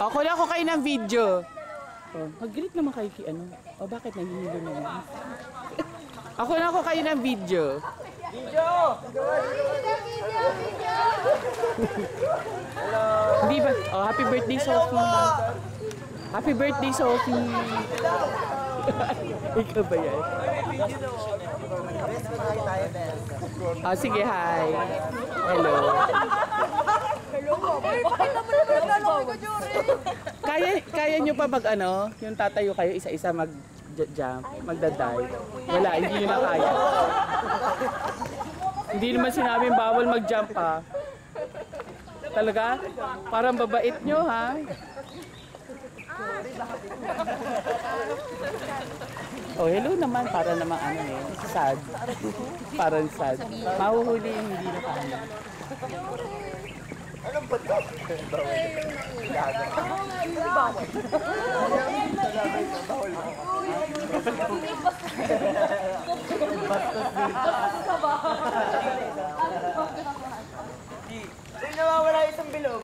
Ako na ako kayo ng video. Oh, mag-greet naman kayo kay ano. O bakit nahihilo na yan? Ako na ako kayo ng video. Video! Hindi ba? Oh, happy birthday, Sophie. Happy birthday, Sophie. Ikaw ba yan? Oh, sige, hi. Hello. Kaya nyo pa mag ano, yung tatayo kayo isa-isa mag-jump, magdaday. Wala, hindi nyo na kaya. Hindi naman sinabing bawal mag-jump ha. Talaga? Parang babait nyo ha. Oh, hello naman. Para namang ano eh. Sad. Parang sad. Mahuhuli yung hindi na kaya. Anong ba ito? Bawal. Bawal. Nawawala isang bilog.